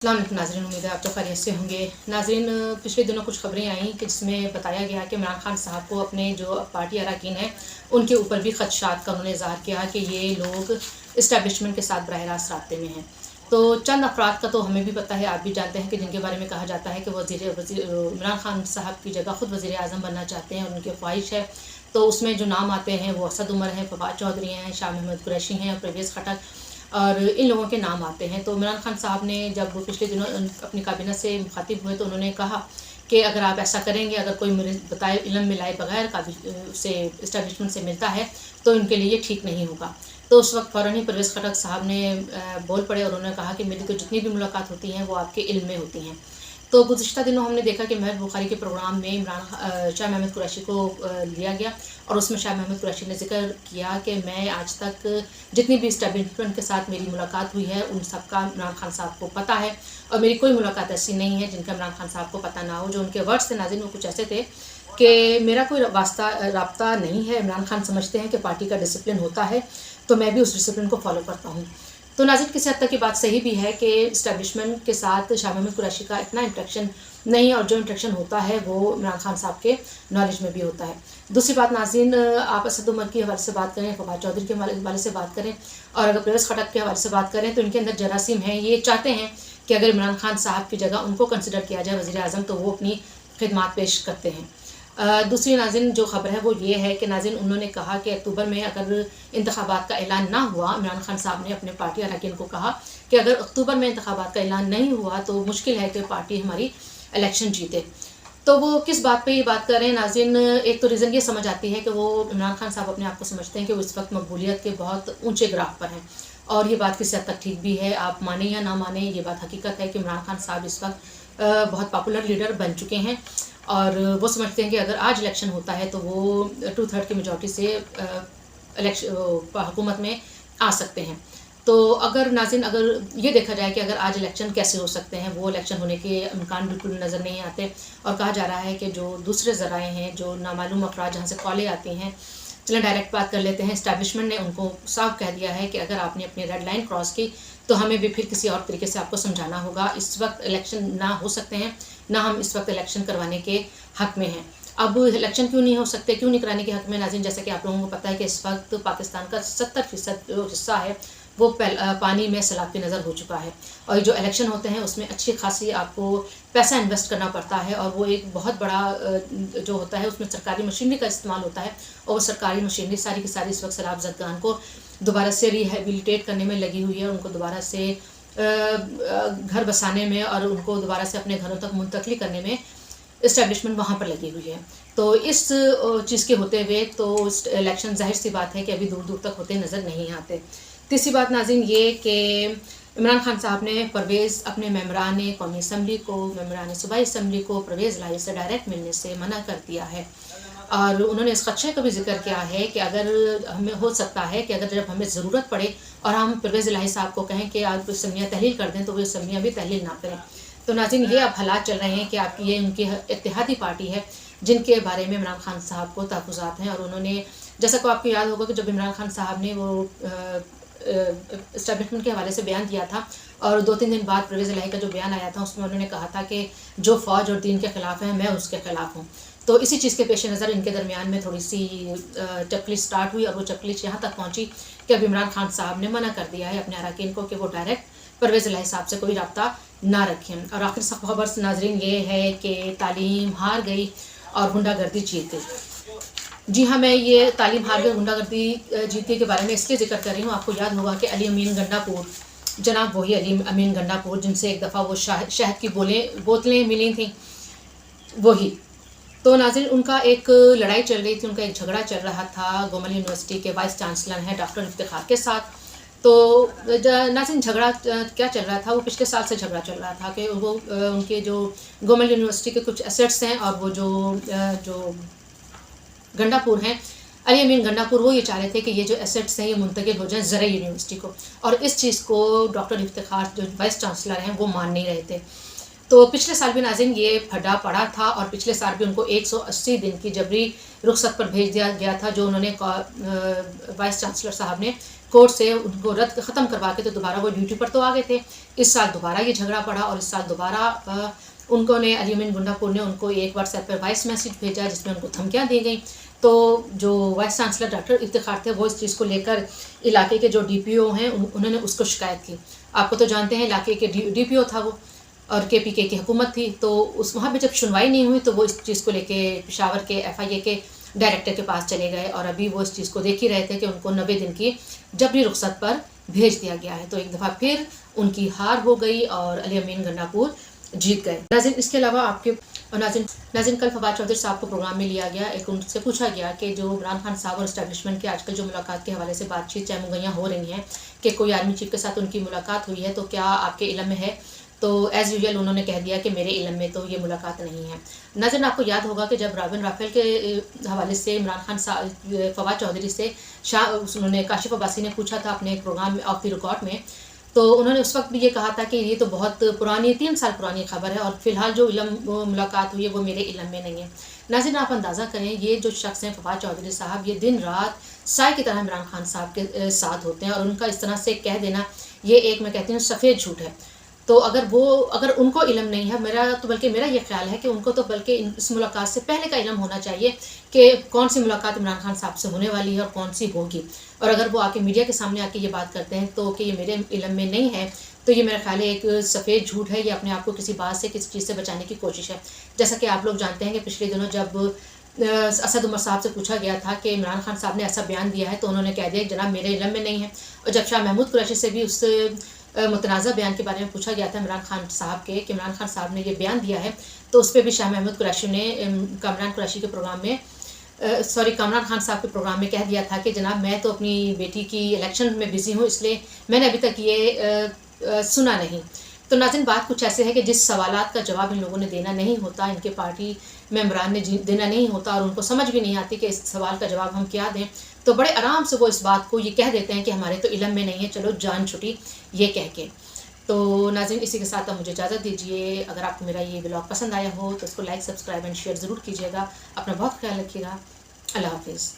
अस्सलाम वालेकुम नाज़रीन, उम्मीद है आप तो खैरियत से होंगे। नाज़रीन, पिछले दिनों कुछ खबरें आईं कि जिसमें बताया गया कि इमरान खान साहब को अपने जो पार्टी अरकान हैं उनके ऊपर भी खदशात का उन्होंने इज़हार किया कि ये लोग इस्टेब्लिशमेंट के साथ बरह रास्त राब्ते में हैं। तो चंद अफराद का तो हमें भी पता है, आप भी जानते हैं कि जिनके बारे में कहा जाता है कि इमरान खान साहब की जगह ख़ुद वज़ीर आज़म बनना चाहते हैं और उनकी ख्वाहिश है। तो उसमें जो नाम आते हैं वो असद उमर हैं, फवाद चौधरी हैं, शाह महमूद कुरैशी हैं और परवेज़ खटक और इन लोगों के नाम आते हैं। तो इमरान खान साहब ने जब पिछले दिनों अपनी काबीना से मुखातिब हुए तो उन्होंने कहा कि अगर आप ऐसा करेंगे, अगर कोई मेरे बताए इल्म मिलाए बगैर से इस्टेब्लिशमेंट से मिलता है तो इनके लिए ठीक नहीं होगा। तो उस वक्त फ़ौरन ही परवेज़ खटक साहब ने बोल पड़े और उन्होंने कहा कि मेरी तो जितनी भी मुलाकात होती हैं वो आपके इल्म में होती हैं। तो गुज़िश्ता दिनों हमने देखा कि महबूब बुखारी के प्रोग्राम में शाह महमूद कुरैशी को लिया गया और उसमें शाह महमूद कुरैशी ने ज़िक्र किया कि मैं आज तक जितनी भी इस्टेब्लिशमेंट के साथ मेरी मुलाकात हुई है उन सब का इमरान खान साहब को पता है और मेरी कोई मुलाकात ऐसी नहीं है जिनका इमरान खान साहब को पता ना हो। जो उनके वर्ड्स थे नाज़रीन, वो कुछ ऐसे थे कि मेरा कोई राब्ता नहीं है। इमरान खान समझते हैं कि पार्टी का डिसिप्लिन होता है तो मैं भी उस डिसिप्लिन को फॉलो करता हूँ। तो नाज़रीन, किसी हद तक की बात सही भी है कि इस्टेब्लिशमेंट के साथ शाह महमूद कुरैशी का इतना इंटरेक्शन नहीं, और जो इंटरेक्शन होता है वो इमरान खान साहब के नॉलेज में भी होता है। दूसरी बात नाज़रीन, आप असद उमर के हवाले से बात करें, फवाद चौधरी के हवाले से बात करें और अगर परवेज़ खटक के हवाले से बात करें तो इनके अंदर जरासीम है। ये चाहते हैं कि अगर इमरान खान साहब की जगह उनको कंसिडर किया जाए वज़ीर आज़म तो वो अपनी खिदमात पेश करते हैं। दूसरी नाज़रीन जो ख़बर है वो ये है कि नाज़रीन उन्होंने कहा कि अक्टूबर में अगर इंतखाबात का ऐलान ना हुआ, इमरान खान साहब ने अपने पार्टी अरकान को कहा कि अगर अक्टूबर में इंतखाबात का ऐलान नहीं हुआ तो मुश्किल है कि पार्टी हमारी इलेक्शन जीते। तो वो किस बात पे ये बात कर रहे हैं नाज़रीन? एक तो रीज़न ये समझ आती है कि वो इमरान खान साहब अपने आप को समझते हैं कि वो इस वक्त मकबूलियत के बहुत ऊंचे ग्राफ पर हैं और ये बात किसी हद तक ठीक भी है। आप माने या ना माने, ये बात हकीकत है कि इमरान खान साहब इस वक्त बहुत पॉपुलर लीडर बन चुके हैं और वो समझते हैं कि अगर आज इलेक्शन होता है तो वो 2/3 की मेजॉरिटी से हुकूमत में आ सकते हैं। तो अगर नाज़रीन अगर ये देखा जाए कि अगर आज इलेक्शन कैसे हो सकते हैं, वो इलेक्शन होने के इम्कान बिल्कुल नज़र नहीं आते और कहा जा रहा है कि जो दूसरे ज़राए हैं, जो नामालूम अफराद जहाँ से कॉलें आती हैं, चलें डायरेक्ट बात कर लेते हैं। इस्टेब्लिशमेंट ने उनको साफ कह दिया है कि अगर आपने अपनी रेड लाइन क्रॉस की तो हमें भी फिर किसी और तरीके से आपको समझाना होगा। इस वक्त इलेक्शन ना हो सकते हैं, ना हम इस वक्त इलेक्शन करवाने के हक़ में हैं। अब इलेक्शन क्यों नहीं हो सकते, क्यों नहीं कराने के हक़ में नाज़रीन? जैसे कि आप लोगों को पता है कि इस वक्त पाकिस्तान का 70% जो हिस्सा है वो पानी में सैलाब की नज़र हो चुका है और जो इलेक्शन होते हैं उसमें अच्छी खासी आपको पैसा इन्वेस्ट करना पड़ता है और वो एक बहुत बड़ा जो होता है उसमें सरकारी मशीनरी का इस्तेमाल होता है और वो सरकारी मशीनरी सारी की सारी इस वक्त सैलाब ज़दगान को दोबारा से रिहेबिलिटेट करने में लगी हुई है, उनको दोबारा से घर बसाने में और उनको दोबारा से अपने घरों तक मुंतकिल करने में इस्टेब्लिशमेंट वहाँ पर लगी हुई है। तो इस चीज़ के होते हुए तो इलेक्शन ज़ाहिर सी बात है कि अभी दूर दूर तक होते नज़र नहीं आते। तीसरी बात नाज़रीन ये कि इमरान खान साहब ने परवेज़ अपने मेंबरान कौमी असम्बली को, मेंबरान सूबाई असम्बली को परवेज़ लाई से डायरेक्ट मिलने से मना कर दिया है और उन्होंने इस खदशे का भी जिक्र किया है कि अगर हमें हो सकता है कि अगर जब हमें ज़रूरत पड़े और हम परवेज़ इलाही साहब को कहें कि आप असम्बलियाँ तहलील कर दें तो वो असम्बलियाँ भी तहलील ना करें। तो नाज़रीन ये अब हालात चल रहे हैं कि आपकी ये उनकी इत्तेहादी पार्टी है जिनके बारे में इमरान खान साहब को तहफ़्फ़ुज़ात हैं और उन्होंने, जैसा को आपको याद होगा कि जब इमरान खान साहब ने वो इस्टेब्लिशमेंट के हवाले से बयान दिया था और 2-3 दिन बाद परवेज़ इलाही का जो बयान आया था उसमें उन्होंने कहा था कि जो फ़ौज और दीन के ख़िलाफ़ है मैं उसके ख़िलाफ़ हूँ। तो इसी चीज़ के पेश नज़र इनके दरमियान में थोड़ी सी चक्लिश स्टार्ट हुई और वो चक्लिश यहाँ तक पहुँची कि अब इमरान खान साहब ने मना कर दिया है अपने अरकान को कि वो डायरेक्ट परवेज़ इलाही साहब से कोई रब्ता ना रखें। और आखिर खबर नाज़रीन ये है कि तालीम हार गई और गुंडागर्दी जीत गई। जी हाँ, मैं ये तालीम हार गई गुंडागर्दी जीत गई के बारे में इसलिए जिक्र कर रही हूँ। आपको याद होगा कि अली अमीन गंडापुर, जनाब वही अली अमीन गंडापुर जिनसे एक दफ़ा वो शहद की बोतलें मिली थी, वही। तो नाज़रीन उनका एक लड़ाई चल रही थी, उनका एक झगड़ा चल रहा था गोमल यूनिवर्सिटी के वाइस चांसलर हैं डॉक्टर इफ्तिखार के साथ। तो नाज़रीन झगड़ा क्या चल रहा था, वो पिछले साल से झगड़ा चल रहा था कि वो उनके जो गोमल यूनिवर्सिटी के कुछ एसेट्स हैं और वो जो गंडापुर हैं, अली अमीन गंडापुर, वो ये चाह रहे थे कि ये जो एसेट्स हैं ये मुंतकिल हो जाएं ज़रई यूनिवर्सिटी को और इस चीज़ को डॉक्टर इफ्तिखार जो वाइस चांसलर हैं वो मान नहीं रहे थे। तो पिछले साल भी नाज़रीन ये फटा पड़ा था और पिछले साल भी उनको 180 दिन की जबरी रुखसत पर भेज दिया गया था जो उन्होंने वाइस चांसलर साहब ने कोर्ट से उनको रद्द ख़त्म करवा के तो दोबारा वो ड्यूटी पर तो आ गए थे। इस साल दोबारा ये झगड़ा पड़ा और इस साल दोबारा उन्होंने अली अमीन गुंडापुर ने उनको एक व्हाट्सएप पर वॉइस मैसेज भेजा जिसमें उनको धमकियाँ दी गई। तो जो वाइस चांसलर डॉक्टर इफ्तिखार थे वो इस चीज़ को लेकर इलाके के जो DPO हैं उन्होंने उसको शिकायत की। आपको तो जानते हैं इलाके के DPO था वो और KPK की हुकूमत थी, तो उस वहाँ पे जब सुनवाई नहीं हुई तो वो इस चीज़ को लेके पेशावर के FIA के डायरेक्टर के पास चले गए और अभी वो इस चीज़ को देख ही रहे थे कि उनको 90 दिन की जबरी रुख्सत पर भेज दिया गया है। तो एक दफ़ा फिर उनकी हार हो गई और अली अमीन गंडापुर जीत गए। नाज़रीन, इसके अलावा आपके नाज़रीन कल फवाद चौधरी साहब को प्रोग्राम में लिया गया। एक उनसे पूछा गया कि जो इमरान खान साहब और इस्टेब्लिशमेंट के आजकल जो मुलाकात के हवाले से बातचीत चाहे मुगैयाँ हो रही हैं कि कोई आर्मी चीफ के साथ उनकी मुलाकात हुई है तो क्या आपके इल्म में है? तो एज़ यूजुअल उन्होंने कह दिया कि मेरे इल्म में तो ये मुलाकात नहीं है। नाज़रीन, आपको याद होगा कि जब राबिन राफेल के हवाले से इमरान खान साहब फवाद चौधरी से उन्होंने काशिफ अब्बासी ने पूछा था अपने प्रोग्राम में ऑफ द रिकॉर्ड में, तो उन्होंने उस वक्त भी ये कहा था कि ये तो बहुत पुरानी 3 साल पुरानी खबर है और फिलहाल जो मुलाकात हुई है वो मेरे इल्म में नहीं है। नाज़रीन, आप अंदाज़ा करें ये जो शख्स हैं फवाद चौधरी साहब, ये दिन रात साय की तरह इमरान खान साहब के साथ होते हैं और उनका इस तरह से कह देना ये एक मैं कहती हूँ सफ़ेद झूठ है। तो अगर उनको इल्म नहीं है, मेरा ये ख्याल है कि उनको तो बल्कि इस मुलाकात से पहले का इल्म होना चाहिए कि कौन सी मुलाकात इमरान खान साहब से होने वाली है और कौन सी होगी। और अगर वो आके मीडिया के सामने आके ये बात करते हैं तो कि ये मेरे इल्म में नहीं है, तो ये मेरा ख्याल है एक सफ़ेद झूठ है। ये अपने आप को किसी बात से किसी चीज़ से बचाने की कोशिश है। जैसा कि आप लोग जानते हैं कि पिछले दिनों जब असद उमर साहब से पूछा गया था कि इमरान खान साहब ने ऐसा बयान दिया है तो उन्होंने कह दिया जनाब मेरे इल्म में नहीं है। और जब शाह महमूद कुरैशी से भी उस मुतनाज़ा बयान के बारे में पूछा गया था इमरान खान साहब के कि इमरान खान साहब ने ये बयान दिया है, तो उस पर भी शाह महमूद कुरैशी ने कामरान कुरैशी के प्रोग्राम में कामरान खान साहब के प्रोग्राम में कह दिया था कि जनाब मैं तो अपनी बेटी की इलेक्शन में बिज़ी हूँ, इसलिए मैंने अभी तक ये सुना नहीं। तो नाज़रीन, बात कुछ ऐसे है कि जिस सवालात का जवाब इन लोगों ने देना नहीं होता, इनके पार्टी मेंबरान ने देना नहीं होता और उनको समझ भी नहीं आती कि इस सवाल का जवाब हम क्या दें, तो बड़े आराम से वो इस बात को ये कह देते हैं कि हमारे तो इल्म में नहीं है, चलो जान छुटी ये कह के। तो नाज़रीन, इसी के साथ आप मुझे इजाज़त दीजिए। अगर आपको मेरा ये ब्लॉग पसंद आया हो तो इसको लाइक, सब्सक्राइब एंड शेयर ज़रूर कीजिएगा। अपना बहुत ख्याल रखिएगा। अल्लाह हाफिज़।